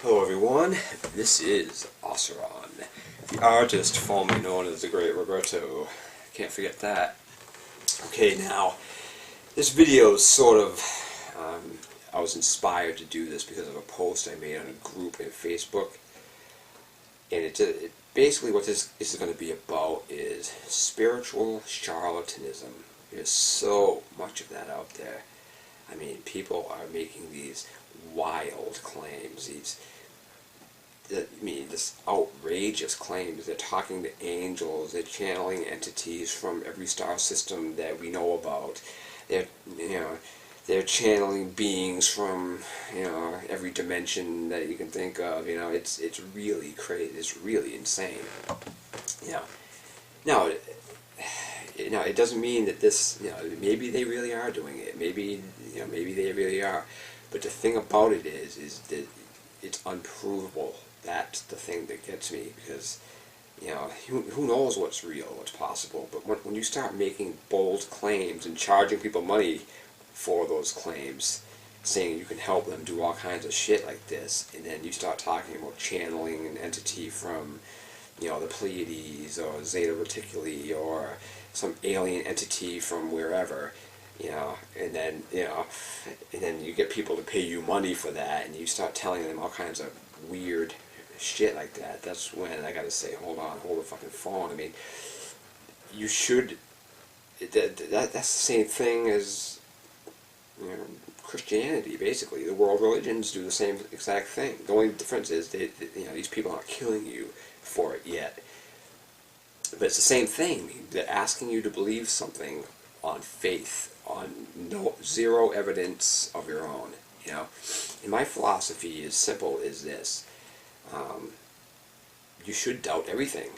Hello everyone, this is Oseron, the artist formerly known as the Great Roberto. Can't forget that. Okay, now, this video is sort of, I was inspired to do this because of a post I made on a group in Facebook. And it basically what this is going to be about is spiritual charlatanism. There's so much of that out there. I mean, people are making these wild claims, this outrageous claims. They're talking to angels, they're channeling entities from every star system that we know about. They're channeling beings from, every dimension that you can think of. It's really crazy. It's really insane. Now, it doesn't mean that this, maybe they really are doing it. Maybe they really are. But the thing about it is that it's unprovable. That's the thing that gets me, because, who knows what's real, what's possible. But when you start making bold claims and charging people money for those claims, saying you can help them do all kinds of shit like this, and then you start talking about channeling an entity from, the Pleiades or Zeta Reticuli or some alien entity from wherever, and then you get people to pay you money for that, and you start telling them all kinds of weird shit like that. That's when I gotta say, hold on, hold the fucking phone. I mean, you should. That's the same thing as Christianity. Basically, the world religions do the same exact thing. The only difference is these people aren't killing you for it yet. But it's the same thing. They're asking you to believe something on faith, on zero evidence of your own. And my philosophy is simple as this. You should doubt everything.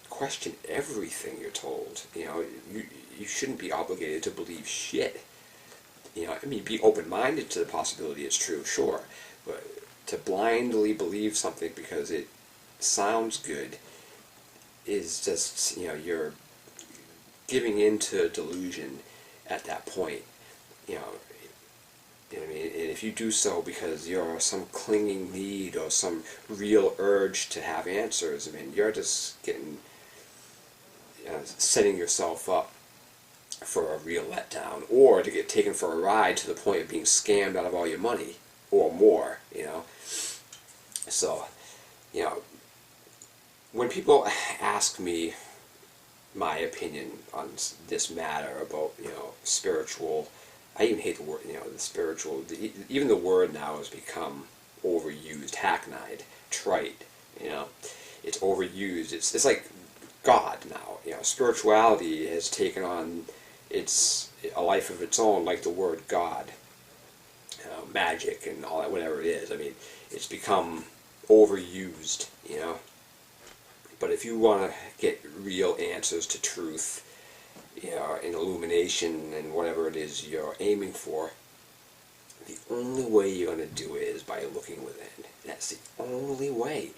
Question everything you're told. You shouldn't be obligated to believe shit. Be open-minded to the possibility it's true, sure. But to blindly believe something because it sounds good is just, you're giving into delusion at that point. And if you do so because you're some clinging need or some real urge to have answers, you're just getting, setting yourself up for a real letdown, or to get taken for a ride to the point of being scammed out of all your money, or more, So, when people ask me my opinion on this matter about, spiritual, I even hate the word, the spiritual, even the word now has become overused, hackneyed, trite, it's overused. It's like God now, spirituality has taken on a life of its own, like the word God, magic and all that, whatever it is. It's become overused, But if you want to get real answers to truth, in illumination and whatever it is you're aiming for, the only way you're going to do it is by looking within. That's the only way.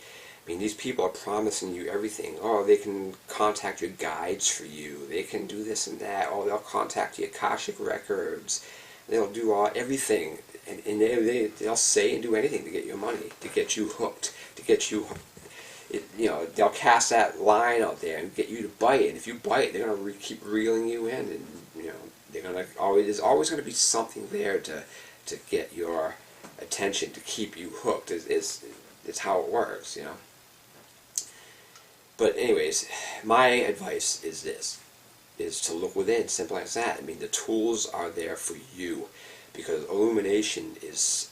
These people are promising you everything. Oh, they can contact your guides for you. They can do this and that. Oh, they'll contact your Akashic records. They'll do everything. And they'll say and do anything to get your money, to get you hooked, to get you... they'll cast that line out there and get you to bite it. And if you bite, they're going to keep reeling you in, and they're going to there's always going to be something there to get your attention, to keep you hooked. It's how it works, But anyways, my advice is this: is to look within, simple as that. The tools are there for you, because illumination is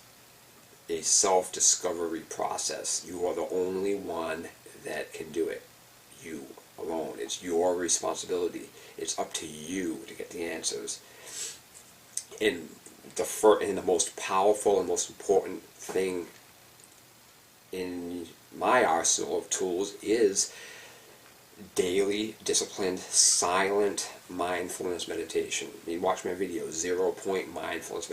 a self-discovery process. You are the only one that can do it. You alone. It's your responsibility. It's up to you to get the answers. And the most powerful and most important thing in my arsenal of tools is daily, disciplined, silent mindfulness meditation. Watch my video, 0 Point Mindfulness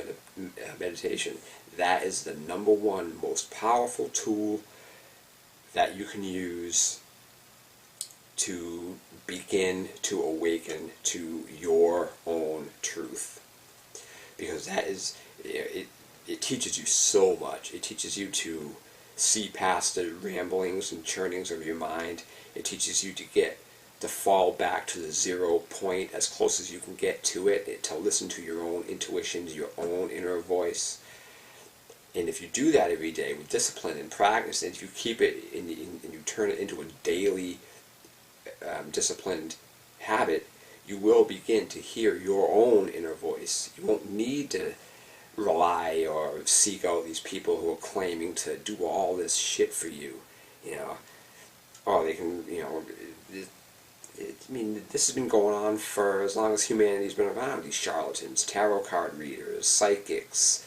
Meditation. That is the #1 most powerful tool that you can use to begin to awaken to your own truth. Because that is, it teaches you so much. It teaches you to see past the ramblings and churnings of your mind. It teaches you to fall back to the 0 point as close as you can get to it, to listen to your own intuitions, your own inner voice. And if you do that every day with discipline and practice, and if you keep it and you turn it into a daily disciplined habit, you will begin to hear your own inner voice. You won't need to rely or seek out these people who are claiming to do all this shit for you, you know. Or they can, you know, I mean, this has been going on for as long as humanity's been around. These charlatans, tarot card readers, psychics,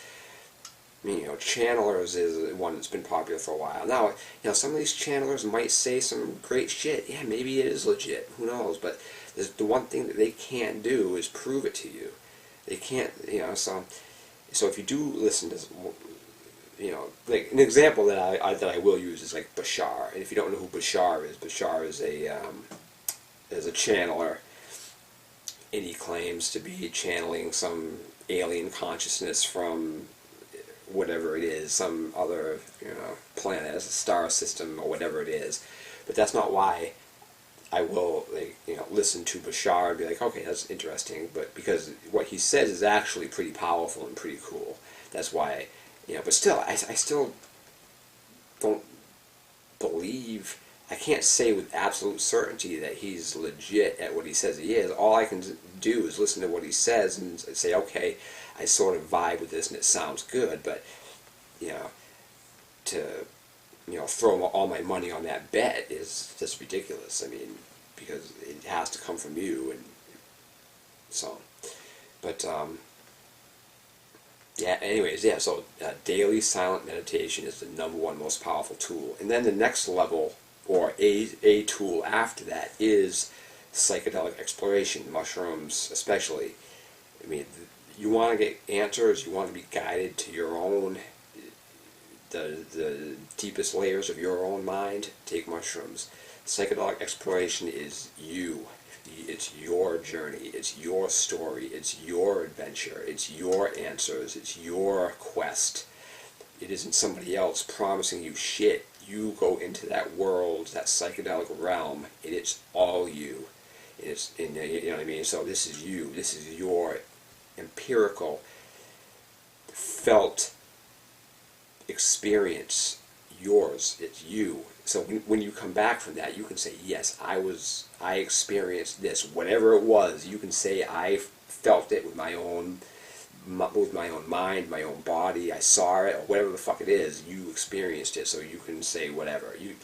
you know, channelers is one that's been popular for a while. Now, you know, some of these channelers might say some great shit. Yeah, maybe it is legit. Who knows? But the one thing that they can't do is prove it to you. They can't, you know, so if you do listen to, you know, like an example that I will use is like Bashar. And if you don't know who Bashar is a channeler, and he claims to be channeling some alien consciousness from whatever it is, some other, you know, planet, a star system or whatever it is. But that's not why I will, like, you know, listen to Bashar and be like, okay, that's interesting. But because what he says is actually pretty powerful and pretty cool. That's why, you know. But still, I still don't believe. I can't say with absolute certainty that he's legit at what he says he is. All I can do is listen to what he says and say, okay, I sort of vibe with this and it sounds good, but, you know, to, you know, throw all my money on that bet is just ridiculous. I mean, because it has to come from you, and so, but, yeah, anyways, yeah, so daily silent meditation is the #1 most powerful tool. And then the next level, or a tool after that, is psychedelic exploration, mushrooms especially. I mean, you want to get answers, you want to be guided to your own, the deepest layers of your own mind, take mushrooms. Psychedelic exploration is you. It's your journey, it's your story, it's your adventure, it's your answers, it's your quest. It isn't somebody else promising you shit. You go into that world, that psychedelic realm, and it's all you. It's, and, you know what I mean? So this is you. This is your empirical, felt experience. Yours. It's you. So when you come back from that, you can say, yes, I experienced this. Whatever it was, you can say, I felt it with my own mind, my own body, I saw it, or whatever the fuck it is, you experienced it, so you can say whatever. You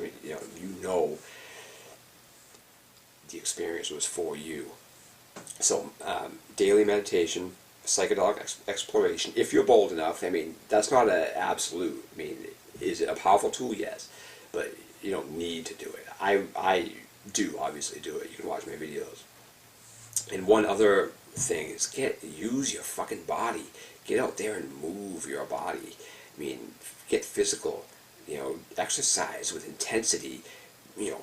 know the experience was for you. So, daily meditation, psychedelic exploration, if you're bold enough. I mean, that's not an absolute. I mean, is it a powerful tool? Yes, but you don't need to do it. I do obviously do it. You can watch my videos. And one other thing is use your fucking body. Get out there and move your body. I mean, get physical. You know, exercise with intensity. You know,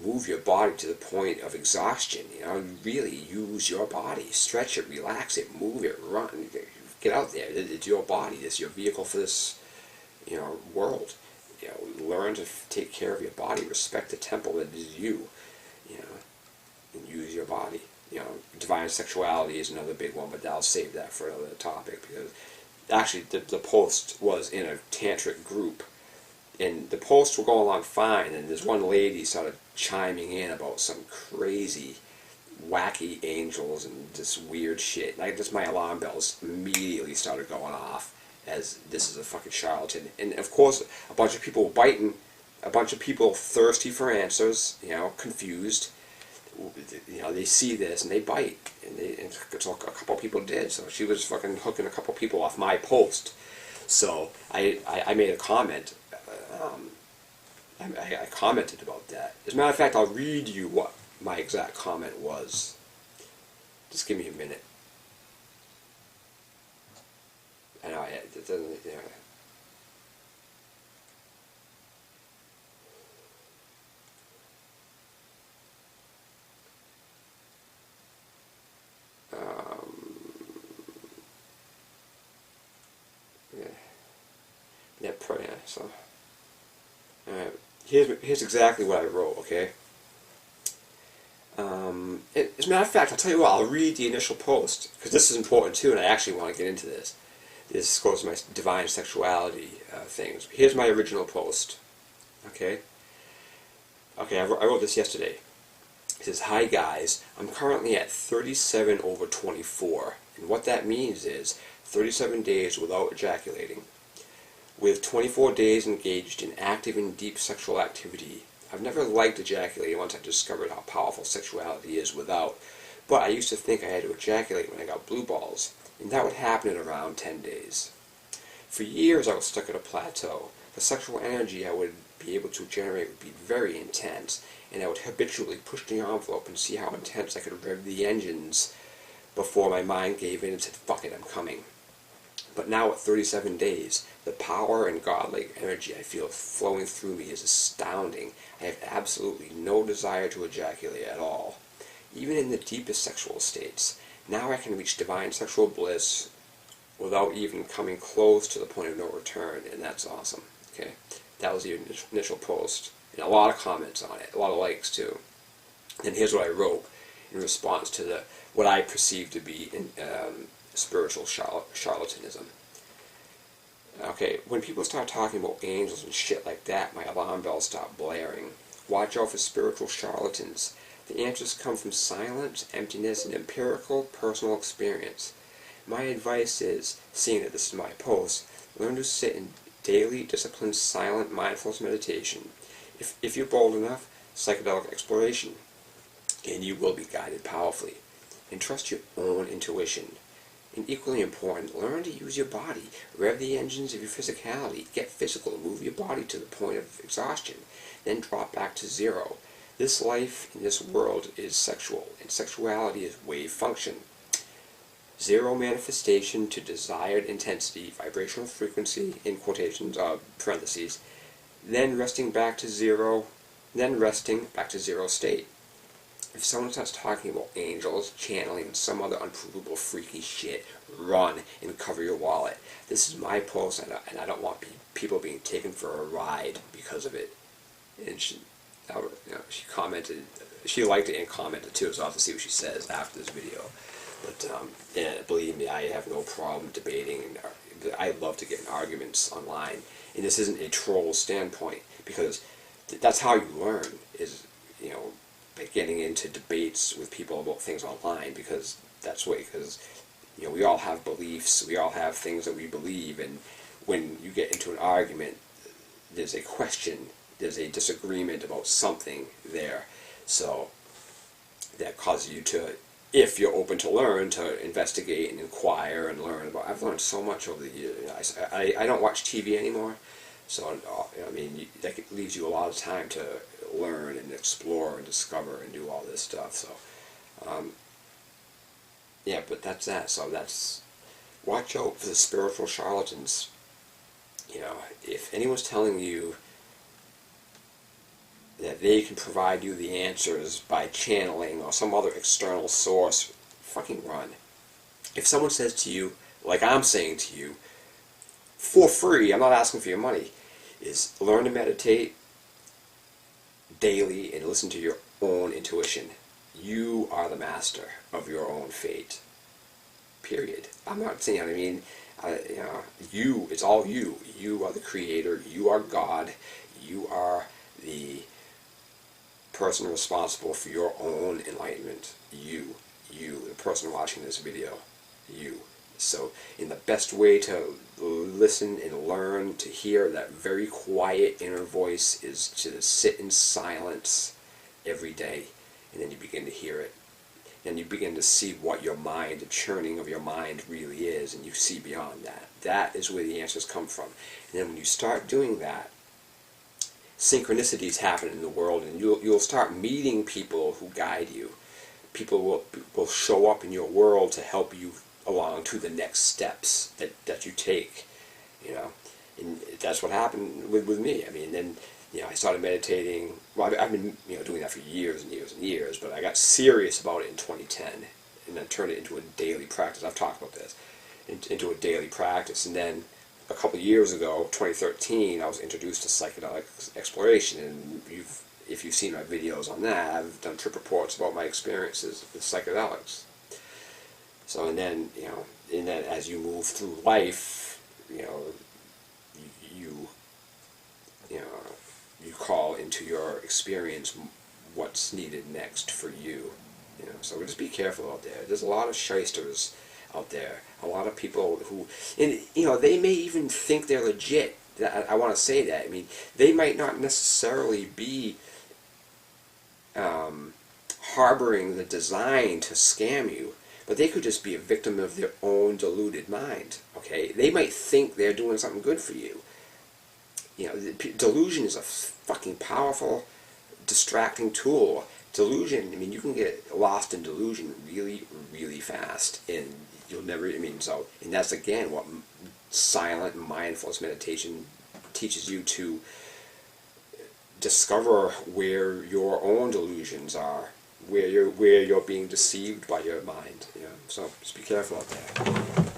move your body to the point of exhaustion. You know, really use your body. Stretch it, relax it, move it, run. Get out there. It's your body. It's your vehicle for this, you know, world. You know, learn to take care of your body. Respect the temple that is you. You know, and use your body. You know, divine sexuality is another big one, but I'll save that for another topic, because actually the post was in a tantric group, and the posts were going along fine, and this one lady started chiming in about some crazy, wacky angels and this weird shit. Like, just my alarm bells immediately started going off, as this is a fucking charlatan. And of course, a bunch of people biting, a bunch of people thirsty for answers, you know, confused. You know, they see this and they bite, and so a couple people did. So she was fucking hooking a couple people off my post. So I made a comment. I commented about that. As a matter of fact, I'll read you what my exact comment was. Just give me a minute. I know it doesn't. You know, yeah, so Here's exactly what I wrote, okay? As a matter of fact, I'll tell you what, I'll read the initial post, because this is important too, and I actually want to get into this. This goes to my divine sexuality things. Here's my original post, okay? Okay, I wrote this yesterday. It says, "Hi guys, I'm currently at 37 over 24, and what that means is 37 days without ejaculating. With 24 days engaged in active and deep sexual activity. I've never liked ejaculating once I discovered how powerful sexuality is without, but I used to think I had to ejaculate when I got blue balls, and that would happen in around 10 days. For years I was stuck at a plateau. The sexual energy I would be able to generate would be very intense, and I would habitually push the envelope and see how intense I could rev the engines before my mind gave in and said, fuck it, I'm coming. But now at 37 days, the power and godlike energy I feel flowing through me is astounding. I have absolutely no desire to ejaculate at all. Even in the deepest sexual states, now I can reach divine sexual bliss without even coming close to the point of no return, and that's awesome." Okay, that was the initial post, and a lot of comments on it, a lot of likes too. And here's what I wrote in response to what I perceive to be spiritual charlatanism. Okay, when people start talking about angels and shit like that, my alarm bells start blaring. Watch out for spiritual charlatans. The answers come from silence, emptiness, and empirical personal experience. My advice is, seeing that this is my post, learn to sit in daily, disciplined, silent mindfulness meditation. If you're bold enough, psychedelic exploration, and you will be guided powerfully. And trust your own intuition. And equally important, learn to use your body. Rev the engines of your physicality. Get physical. Move your body to the point of exhaustion. Then drop back to zero. This life in this world is sexual, and sexuality is wave function. Zero manifestation to desired intensity, vibrational frequency, in quotations, parentheses, then resting back to zero, then resting back to zero state. If someone starts talking about angels, channeling, and some other unprovable freaky shit, run and cover your wallet. This is my post, and I don't want people being taken for a ride because of it. And she commented, she liked it and commented too, so I'll have to see what she says after this video. But yeah, believe me, I have no problem debating. I love to get in arguments online, and this isn't a troll standpoint, because that's how you learn, is, by getting into debates with people about things online, because we all have beliefs, we all have things that we believe, and when you get into an argument, there's a question, there's a disagreement about something there, so that causes you to, if you're open to learn, to investigate and inquire and learn about. I've learned so much over the years. I don't watch TV anymore, so that leaves you a lot of time to learn and explore and discover and do all this stuff. So yeah, but that's that. So that's, watch out for the spiritual charlatans. If anyone's telling you that they can provide you the answers by channeling or some other external source, fucking run. If someone says to you, like I'm saying to you, for free, I'm not asking for your money, is learn to meditate daily and listen to your own intuition. You are the master of your own fate. Period. I'm not saying, it's all you. You are the creator. You are God. You are the person responsible for your own enlightenment. You, the person watching this video, you. So, in the best way to listen and learn to hear that very quiet inner voice is to sit in silence every day, and then you begin to hear it. And you begin to see what your mind, the churning of your mind really is, and you see beyond that. That is where the answers come from. And then when you start doing that, synchronicities happen in the world, and you'll start meeting people who guide you. People will show up in your world to help you along to the next steps that you take, and that's what happened with me. Then I started meditating. Well, I've been doing that for years and years and years, but I got serious about it in 2010, and then turned it into a daily practice. I've talked about this, into a daily practice, and then a couple of years ago, 2013, I was introduced to psychedelic exploration, and if you've seen my videos on that, I've done trip reports about my experiences with psychedelics. So, and then as you move through life, you you call into your experience what's needed next for you. So just be careful out there. There's a lot of shysters out there. A lot of people who, and they may even think they're legit. I want to say that. I mean, they might not necessarily be harboring the design to scam you, but they could just be a victim of their own deluded mind. Okay, they might think they're doing something good for you. Delusion is a fucking powerful, distracting tool. Delusion, I mean, you can get lost in delusion really, really fast, and you'll never, and that's again what silent mindfulness meditation teaches you, to discover where your own delusions are, where you're being deceived by your mind. So just be careful out there.